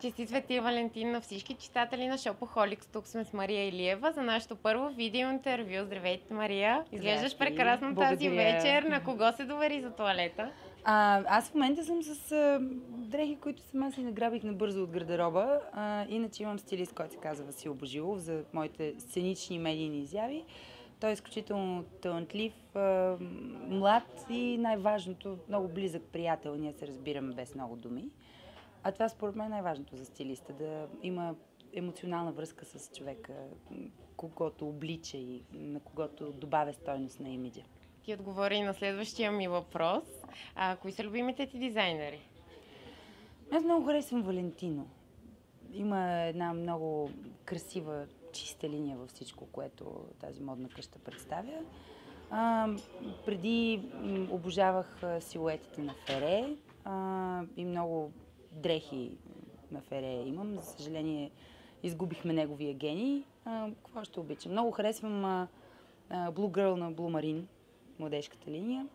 Честит Свети Валентин на всички читатели на Shopaholics. Тук сме с Мария Илиева за нашето първо видео интервю. Здравейте, Мария! Изглеждаш прекрасно тази вечер. На кого се довери за тоалета? Аз в момента съм с дрехи, които сама си награбих набързо от гардероба. Иначе имам стилист, който се казва Васил Божилов за моите сценични медийни изяви. Той е изключително талантлив, млад и най-важното, много близък приятел. Ние се разбираме без много думи. А това според мен е най-важното за стилиста, да има емоционална връзка с човека, когото облича и на когото добавя стойност на имиджа. Ти отговори на следващия ми въпрос. Кои са любимите ти дизайнери? Аз много харесвам Валентино. Има една много красива, чиста линия във всичко, което тази модна къща представя. Преди обожавах силуетите на Фере и много дрехи на Фере имам. За съжаление, изгубихме неговия гений. Какво ще обичам? Много харесвам Blue Girl на Blue Marine, младежката линия.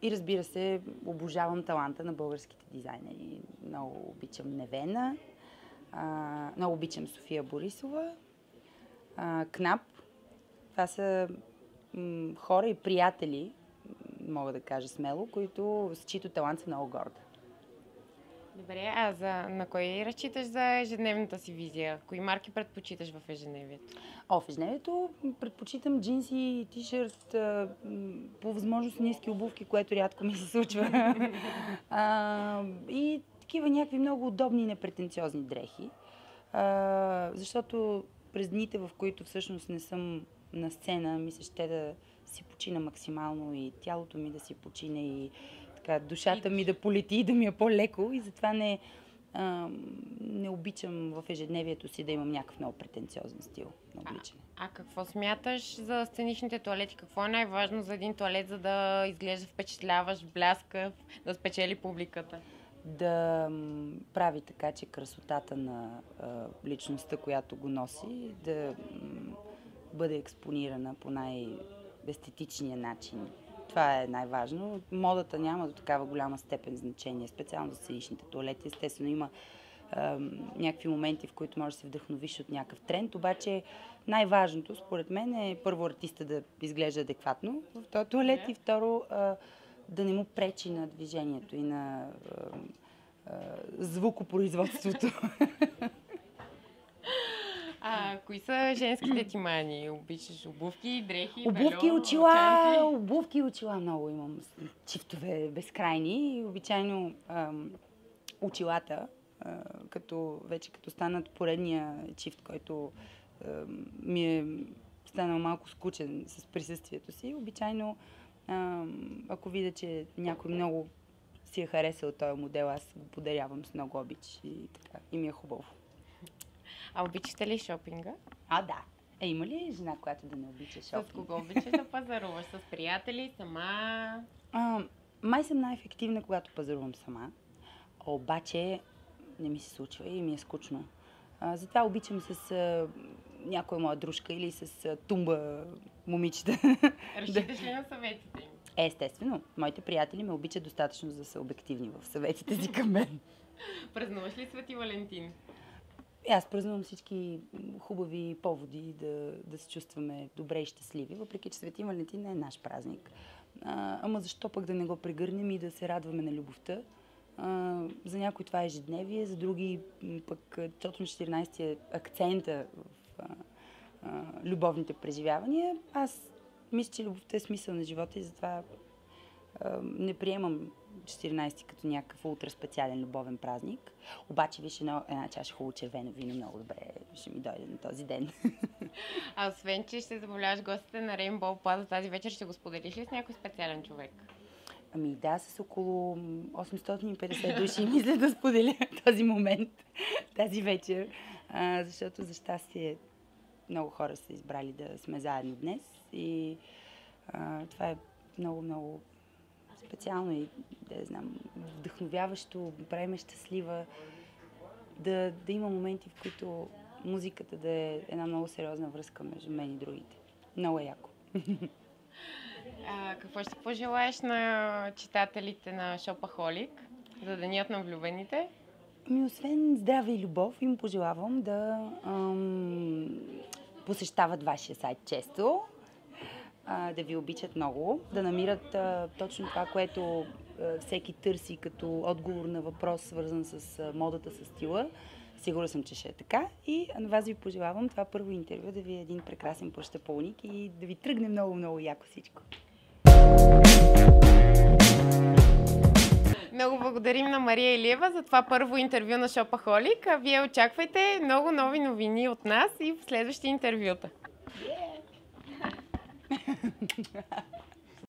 И разбира се, обожавам таланта на българските дизайнери. Много обичам Невена, много обичам София Борисова, Кнап. Това са хора и приятели, мога да кажа смело, с чиито талант са много горда. Добре, на кой разчиташ за ежедневната си визия? Кои марки предпочиташ в ежедневието? В ежедневието предпочитам джинси и тишърт, по възможност ниски обувки, което рядко ми се случва. И такива някакви много удобни и непретенциозни дрехи. Защото през дните, в които всъщност не съм на сцена, ми се ще да си почина максимално и тялото ми да си почине и душата ми да полети и да ми е по-леко и затова не обичам в ежедневието си да имам някакъв много претенциозен стил на обличане. Какво смяташ за сценичните тоалети? Какво е най-важно за един тоалет, за да изглежда впечатляващ, бляскав, да спечели публиката? Да прави така, че красотата на личността, която го носи, да бъде експонирана по най-естетичния начин. Това е най-важно. Модата няма до такава голяма степен значение, специално за сценичните тоалети. Естествено има някакви моменти, в които можеш да се вдъхновиш от някакъв тренд, обаче най-важното според мен е първо артиста да изглежда адекватно в този туалет и второ да не му пречи на движението и на звукопроизводството. Кои са женските ти мани? Обичаш обувки, дрехи, обувки, бельо, очила, обувки и очила много имам. Чифтове безкрайни и обичайно очилата, като станат поредния чифт, който ми е станал малко скучен с присъствието си. Обичайно, ако видя, че някой много си е харесал този модел, аз го подарявам с много обич и ми е хубаво. Обичате ли шопинга? Да. Има ли жена, която да не обича шопинг? С кого обичаш да пазаруваш? С приятели, сама? Май съм най-ефективна, когато пазарувам сама. Обаче не ми се случва и ми е скучно. Затова обичам с някоя моя дружка или с тумба момичета. Разчиташ ли на съветите им? Естествено. Моите приятели ме обичат достатъчно, за да са обективни в съветите си към мен. Празнуваш ли Свети Валентин? Аз празнувам всички хубави поводи да се чувстваме добре и щастливи, въпреки че Свети Валентин не е наш празник. Ама защо пък да не го прегърнем и да се радваме на любовта? За някои това е ежедневие, за други пък точно 14-ти е акцента в любовните преживявания. Аз мисля, че любовта е смисъл на живота и затова не приемам 14-ти като някакъв ултра специален любовен празник. Обаче виж една чаша хубаво червено вино много добре ще ми дойде на този ден. Освен, че ще забавляваш гостите на Rainbow Plaza тази вечер, ще го споделиш ли с някой специален човек? Да, с около 850 души мисля да споделя този момент, тази вечер, защото за щастие много хора са избрали да сме заедно днес и това е много специално и вдъхновяващо, прави ме щастлива, да има моменти, в които музиката да е една много сериозна връзка между мен и другите. Много е яко. Какво ще пожелаеш на читателите на Shopaholic за Денят на влюбените? Освен здраве и любов, им пожелавам да посещават вашия сайт често, да ви обичат много, да намират точно това, което всеки търси като отговор на въпрос, свързан с модата, с стила. Сигурна съм, че ще е така. И на вас ви пожелавам това първо интервю да ви е един прекрасен пръщапълник и да ви тръгне много яко всичко. Много благодарим на Мария Илиева за това първо интервю на Shopaholic. А вие очаквайте много нови новини от нас и в следващи интервюта. Yeah.